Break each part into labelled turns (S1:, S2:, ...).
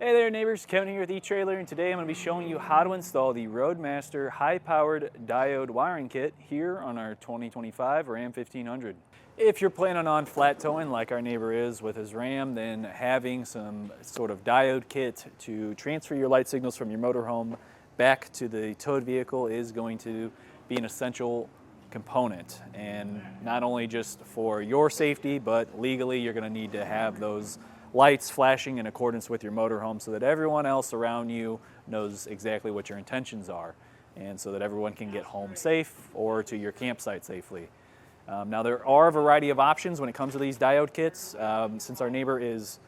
S1: Hey there neighbors, Kevin here with eTrailer, and today I'm going to be showing you how to install the Roadmaster high-powered diode wiring kit here on our 2025 Ram 1500. If you're planning on flat towing like our neighbor is with his Ram, then having some sort of diode kit to transfer your light signals from your motorhome back to the towed vehicle is going to be an essential component, and not only just for your safety, but legally you're going to need to have those lights flashing in accordance with your motorhome so that everyone else around you knows exactly what your intentions are, and so that everyone can get home safe or to your campsite safely. Now there are a variety of options when it comes to these diode kits. Since our neighbor is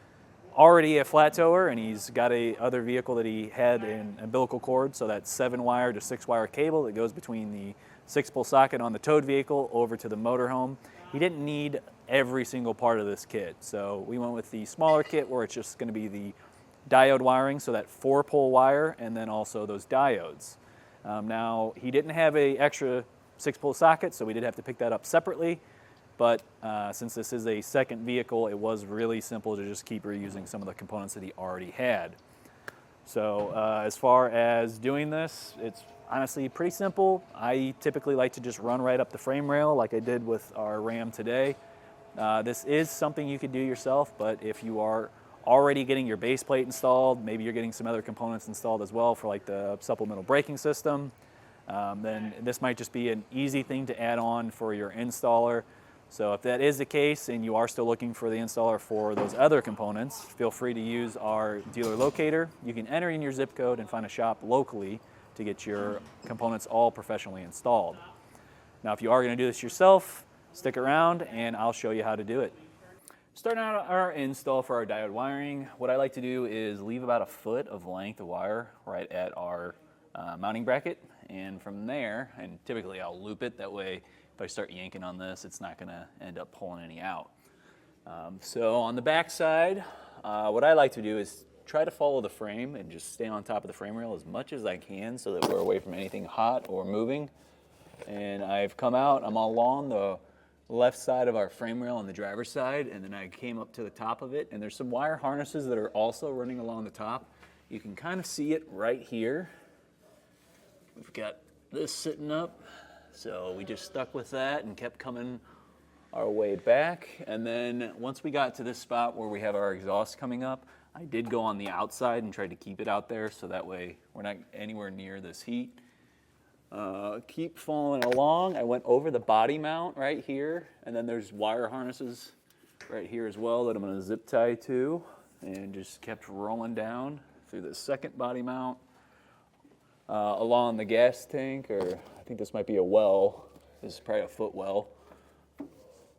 S1: already a flat tower and he's got a other vehicle that he had an umbilical cord, so that's 7-wire to 6-wire cable that goes between the 6-pole socket on the towed vehicle over to the motorhome. He didn't need every single part of this kit, so we went with the smaller kit where it's just going to be the diode wiring, so that 4-pole wire, and then also those diodes. Now he didn't have a extra 6-pole socket, so we did have to pick that up separately, but since this is a second vehicle, it was really simple to just keep reusing some of the components that he already had. So as far as doing this, it's honestly pretty simple. I typically like to just run right up the frame rail like I did with our Ram today. This is something you could do yourself, but if you are already getting your base plate installed, maybe you're getting some other components installed as well for like the supplemental braking system, then this might just be an easy thing to add on for your installer. So if that is the case and you are still looking for the installer for those other components, feel free to use our dealer locator. You can enter in your zip code and find a shop locally to get your components all professionally installed. Now if you are going to do this yourself, stick around and I'll show you how to do it. Starting out our install for our diode wiring, what I like to do is leave about a foot of length of wire right at our mounting bracket, and from there, and typically I'll loop it, that way if I start yanking on this, it's not going to end up pulling any out. So on the back side, what I like to do is try to follow the frame and just stay on top of the frame rail as much as I can so that we're away from anything hot or moving. And I've come out, I'm along the left side of our frame rail on the driver's side, and then I came up to the top of it, and there's some wire harnesses that are also running along the top. You can kind of see it right here. We've got this sitting up, so we just stuck with that and kept coming our way back. And then once we got to this spot where we have our exhaust coming up, I did go on the outside and tried to keep it out there so that way we're not anywhere near this heat. Keep following along. I went over the body mount right here, and then there's wire harnesses right here as well that I'm going to zip tie to, and just kept rolling down through the second body mount along the gas tank, or I think this might be a well. This is probably a foot well.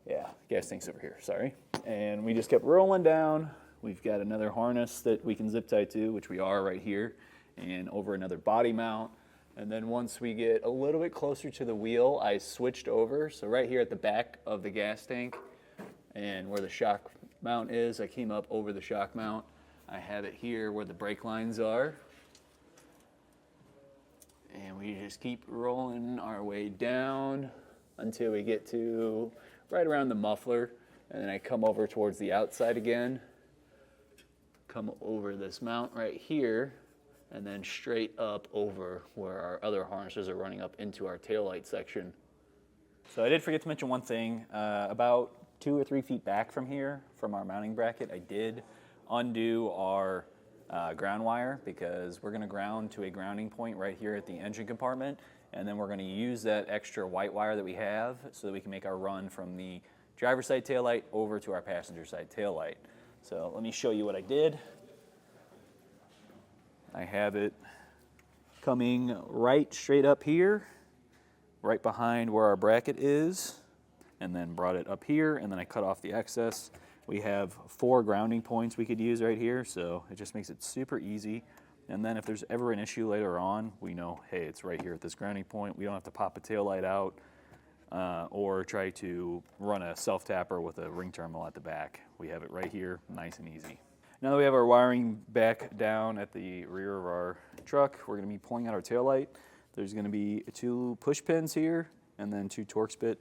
S1: Yeah, gas tank's over here, sorry. And we just kept rolling down. We've got another harness that we can zip tie to, which we are right here, and over another body mount. And then once we get a little bit closer to the wheel, I switched over. So right here at the back of the gas tank and where the shock mount is, I came up over the shock mount. I have it here where the brake lines are. And we just keep rolling our way down until we get to right around the muffler. And then I come over towards the outside again, come over this mount right here, and then straight up over where our other harnesses are running up into our taillight section. So I did forget to mention one thing. About 2 or 3 feet back from here, from our mounting bracket, I did undo our ground wire, because we're going to ground to a grounding point right here at the engine compartment, and then we're going to use that extra white wire that we have so that we can make our run from the driver's side taillight over to our passenger side taillight. So let me show you what I did. I have it coming right straight up here, right behind where our bracket is, and then brought it up here, and then I cut off the excess. We have 4 grounding points we could use right here, so it just makes it super easy. And then if there's ever an issue later on, we know, hey, it's right here at this grounding point. We don't have to pop a taillight out or try to run a self-tapper with a ring terminal at the back. We have it right here, nice and easy. Now that we have our wiring back down at the rear of our truck, we're going to be pulling out our taillight. There's going to be 2 push pins here and then 2 Torx bit.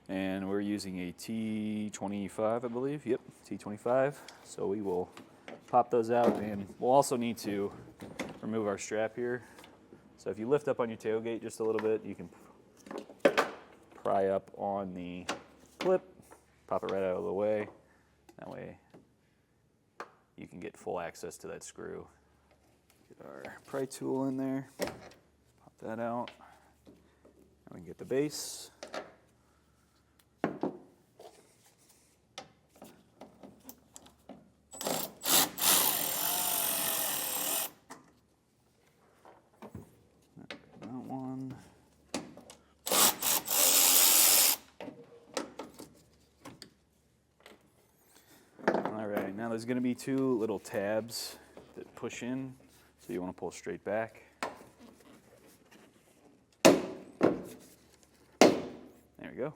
S1: And we're using a T25, I believe. Yep, T25. So we will pop pop those out, and we'll also need to remove our strap here. So if you lift up on your tailgate just a little bit, you can pry up on the clip, pop it right out of the way. That way you can get full access to that screw. Get our pry tool in there, pop that out, and we can get the base. Now there's going to be two little tabs that push in, so you want to pull straight back. There we go.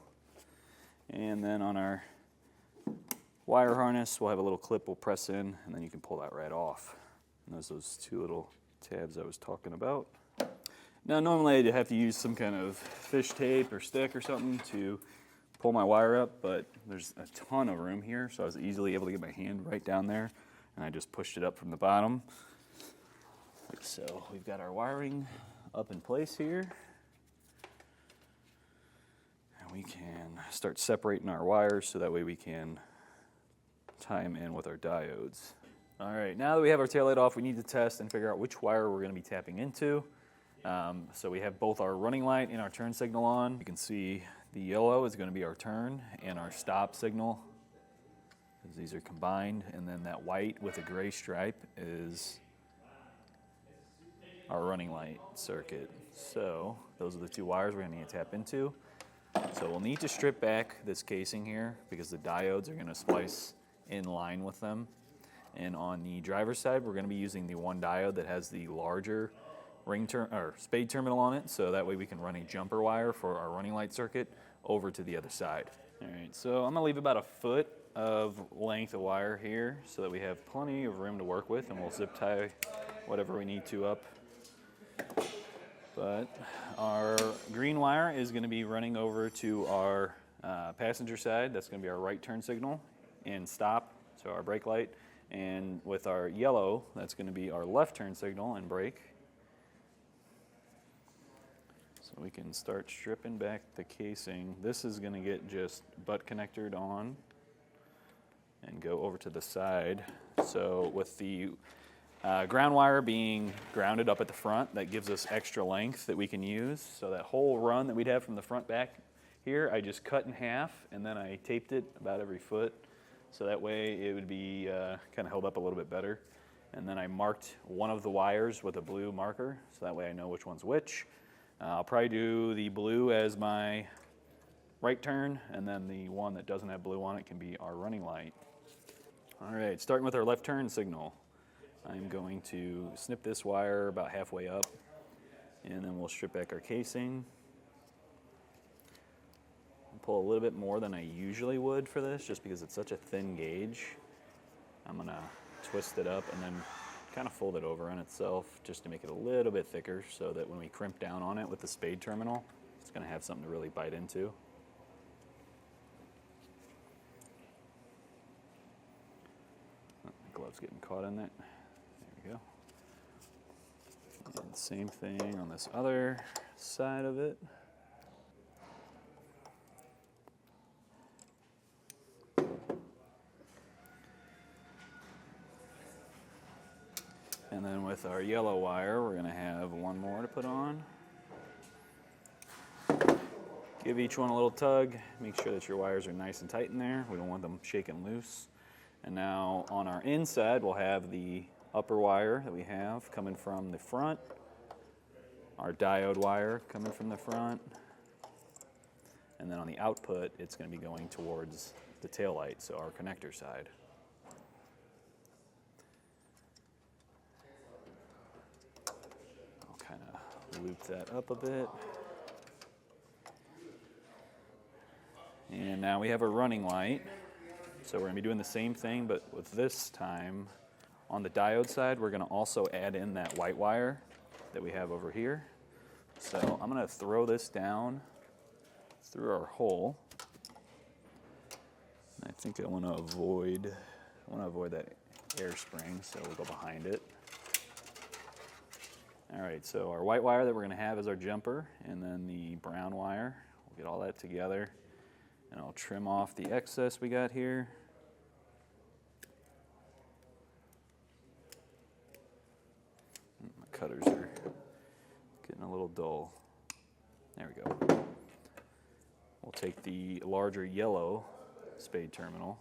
S1: And then on our wire harness, we'll have a little clip we'll press in, and then you can pull that right off. And there's those two little tabs I was talking about. Now normally I'd have to use some kind of fish tape or stick or something to pull my wire up, but there's a ton of room here, so I was easily able to get my hand right down there, and I just pushed it up from the bottom. Like so. We've got our wiring up in place here, and we can start separating our wires so that way we can tie them in with our diodes. All right, now that we have our taillight off, we need to test and figure out which wire we're going to be tapping into. So we have both our running light and our turn signal on. You can see the yellow is going to be our turn and our stop signal, because these are combined, and then that white with a gray stripe is our running light circuit. So those are the two wires we're going to need to tap into. So we'll need to strip back this casing here because the diodes are going to splice in line with them. And on the driver's side, we're going to be using the one diode that has the larger spade terminal on it, so that way we can run a jumper wire for our running light circuit over to the other side. All right, so I'm gonna leave about a foot of length of wire here so that we have plenty of room to work with, and we'll zip tie whatever we need to up. But our green wire is gonna be running over to our passenger side. That's gonna be our right turn signal and stop, so our brake light. And with our yellow, that's gonna be our left turn signal and brake. So we can start stripping back the casing. This is going to get just butt connectored on and go over to the side. So with the ground wire being grounded up at the front, that gives us extra length that we can use. So that whole run that we'd have from the front back here, I just cut in half, and then I taped it about every foot. So that way it would be kind of held up a little bit better. And then I marked one of the wires with a blue marker, so that way I know which one's which. I'll probably do the blue as my right turn, and then the one that doesn't have blue on it can be our running light. All right, starting with our left turn signal. I'm going to snip this wire about halfway up, and then we'll strip back our casing. I'll pull a little bit more than I usually would for this, just because it's such a thin gauge. I'm gonna twist it up and then kind of fold it over on itself just to make it a little bit thicker so that when we crimp down on it with the spade terminal, it's going to have something to really bite into. Oh, the glove's getting caught in it. There we go. And same thing on this other side of it. And then with our yellow wire, we're going to have one more to put on. Give each one a little tug. Make sure that your wires are nice and tight in there. We don't want them shaking loose. And now on our inside, we'll have the upper wire that we have coming from the front. Our diode wire coming from the front. And then on the output, it's going to be going towards the tail light, so our connector side. Loop that up a bit. And now we have a running light. So we're going to be doing the same thing, but with this time on the diode side, we're going to also add in that white wire that we have over here. So I'm going to throw this down through our hole. And I think I want to avoid that air spring, so we'll go behind it. All right, so our white wire that we're going to have is our jumper, and then the brown wire. We'll get all that together, and I'll trim off the excess we got here. My cutters are getting a little dull. There we go. We'll take the larger yellow spade terminal,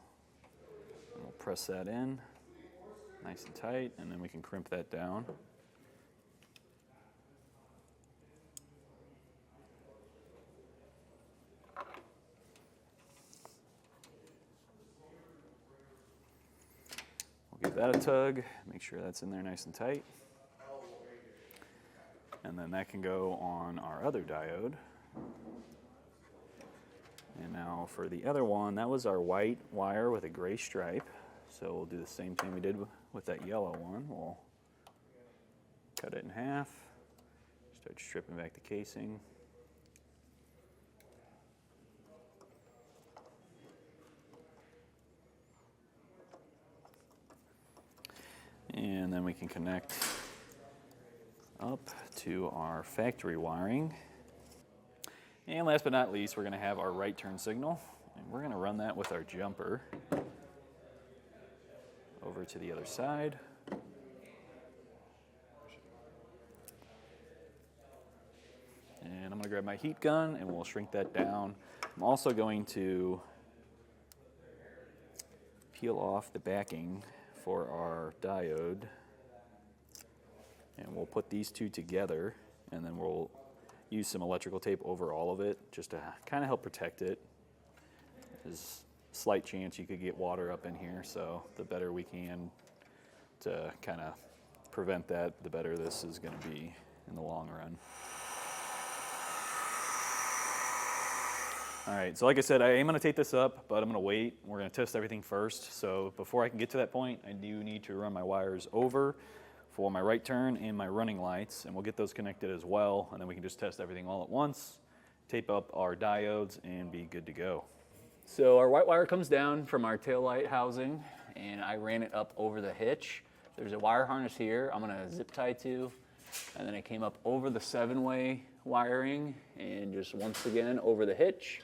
S1: and we'll press that in nice and tight, and then we can crimp that down. We'll give that a tug, make sure that's in there nice and tight. And then that can go on our other diode. And now for the other one, that was our white wire with a gray stripe. So we'll do the same thing we did with that yellow one. We'll cut it in half, start stripping back the casing. And then we can connect up to our factory wiring. And last but not least, we're going to have our right turn signal, and we're going to run that with our jumper over to the other side. And I'm going to grab my heat gun and we'll shrink that down. I'm also going to peel off the backing for our diode, and we'll put these two together, and then we'll use some electrical tape over all of it just to kind of help protect it. There's a slight chance you could get water up in here, so the better we can to kind of prevent that, the better this is going to be in the long run. All right, so like I said, I am going to tape this up, but I'm going to wait. We're going to test everything first. So before I can get to that point, I do need to run my wires over for my right turn and my running lights, and we'll get those connected as well, and then we can just test everything all at once, tape up our diodes, and be good to go. So our white wire comes down from our tail light housing, and I ran it up over the hitch. There's a wire harness here I'm going to zip tie to, and then I came up over the 7-way wiring and just once again over the hitch.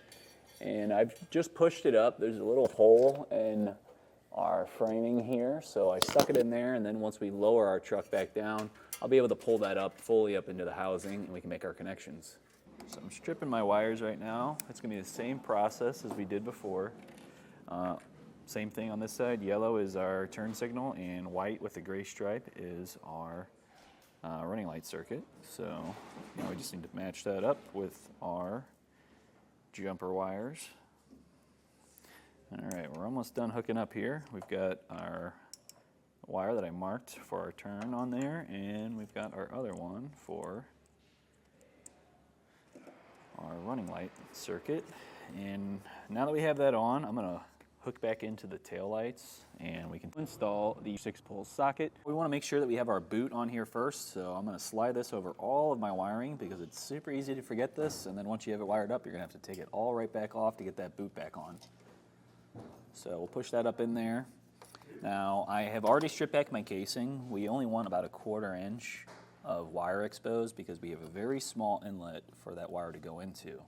S1: And I've just pushed it up. There's a little hole in our framing here, so I stuck it in there, and then once we lower our truck back down, I'll be able to pull that up fully up into the housing, and we can make our connections. So I'm stripping my wires right now. It's going to be the same process as we did before. Same thing on this side. Yellow is our turn signal, and white with the gray stripe is our running light circuit. So now we just need to match that up with our jumper wires. All right, we're almost done hooking up here. We've got our wire that I marked for our turn on there, and we've got our other one for our running light circuit. And now that we have that on, I'm going to hook back into the tail lights, and we can install the 6-pole socket. We want to make sure that we have our boot on here first, so I'm going to slide this over all of my wiring because it's super easy to forget this, and then once you have it wired up, you're going to have to take it all right back off to get that boot back on. So we'll push that up in there. Now, I have already stripped back my casing. We only want about a 1/4 inch of wire exposed because we have a very small inlet for that wire to go into.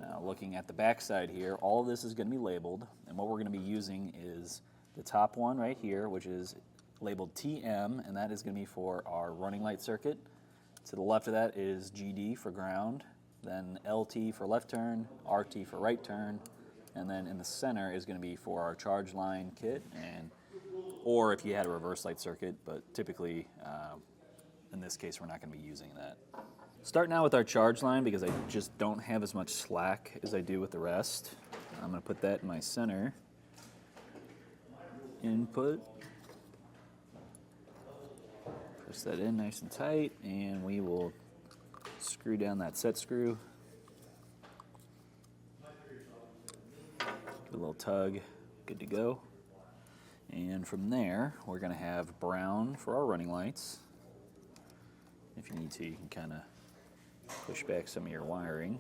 S1: Now, looking at the back side here, all of this is going to be labeled, and what we're going to be using is the top one right here, which is labeled TM, and that is going to be for our running light circuit. To the left of that is GD for ground, then LT for left turn, RT for right turn, and then in the center is going to be for our charge line kit, or if you had a reverse light circuit, but typically in this case we're not going to be using that. Starting out with our charge line, because I just don't have as much slack as I do with the rest, I'm going to put that in my center input. Press that in nice and tight, and we will screw down that set screw. Give it a little tug, good to go. And from there, we're going to have brown for our running lights. If you need to, you can kind of push back some of your wiring.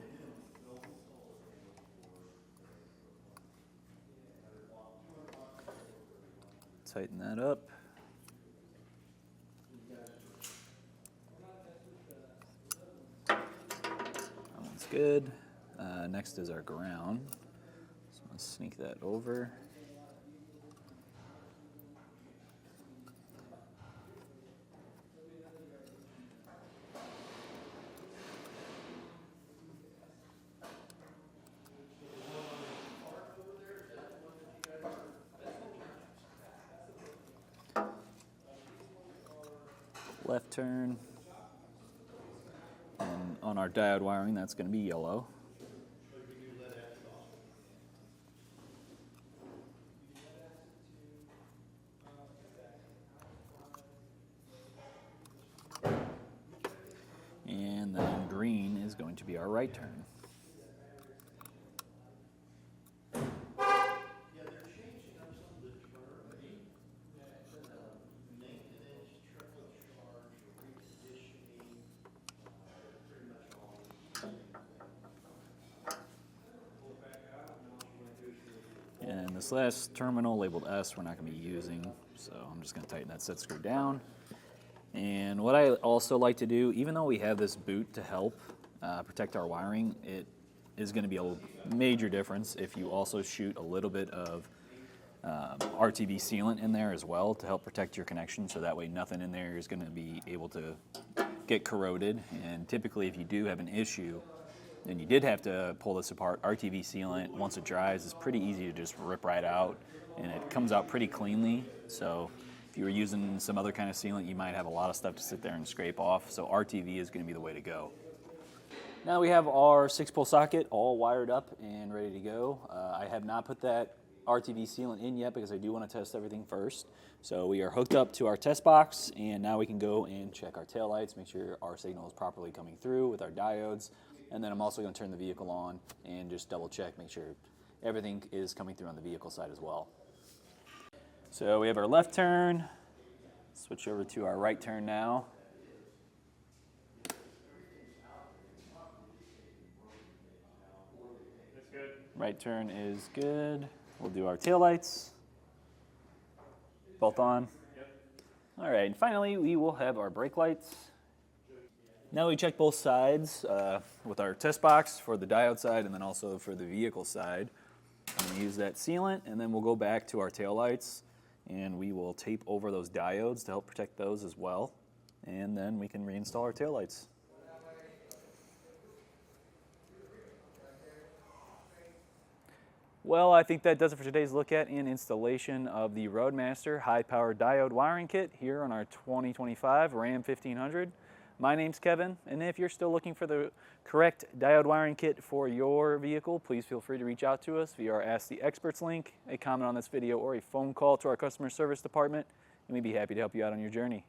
S1: tighten that up. That one's good. Next is our ground. So I'm going to sneak that over. Left turn, and on our diode wiring that's going to be yellow. And then green is going to be our right turn. And this last terminal labeled S we're not going to be using, so I'm just going to tighten that set screw down. And what I also like to do, even though we have this boot to help protect our wiring, it is going to be a major difference if you also shoot a little bit of RTV sealant in there as well to help protect your connection, so that way nothing in there is going to be able to get corroded. And typically if you do have an issue and you did have to pull this apart, RTV sealant, once it dries, is pretty easy to just rip right out, and it comes out pretty cleanly. So if you were using some other kind of sealant, you might have a lot of stuff to sit there and scrape off. So RTV is going to be the way to go. Now we have our 6-pole socket all wired up and ready to go. I have not put that RTV sealant in yet because I do want to test everything first. So we are hooked up to our test box, and now we can go and check our taillights, make sure our signal is properly coming through with our diodes. And then I'm also going to turn the vehicle on and just double check, make sure everything is coming through on the vehicle side as well. So we have our left turn, switch over to our right turn now.
S2: That's good.
S1: Right turn is good. We'll do our taillights, both on.
S2: Yep.
S1: All right, and finally we will have our brake lights. Now we check both sides with our test box for the diode side and then also for the vehicle side. I'm going to use that sealant, and then we'll go back to our taillights and we will tape over those diodes to help protect those as well. And then we can reinstall our taillights. Well, I think that does it for today's look at and installation of the Roadmaster high-powered diode wiring kit here on our 2025 Ram 1500. My name's Kevin, and if you're still looking for the correct diode wiring kit for your vehicle, please feel free to reach out to us via our Ask the Experts link, a comment on this video, or a phone call to our customer service department, and we'd be happy to help you out on your journey.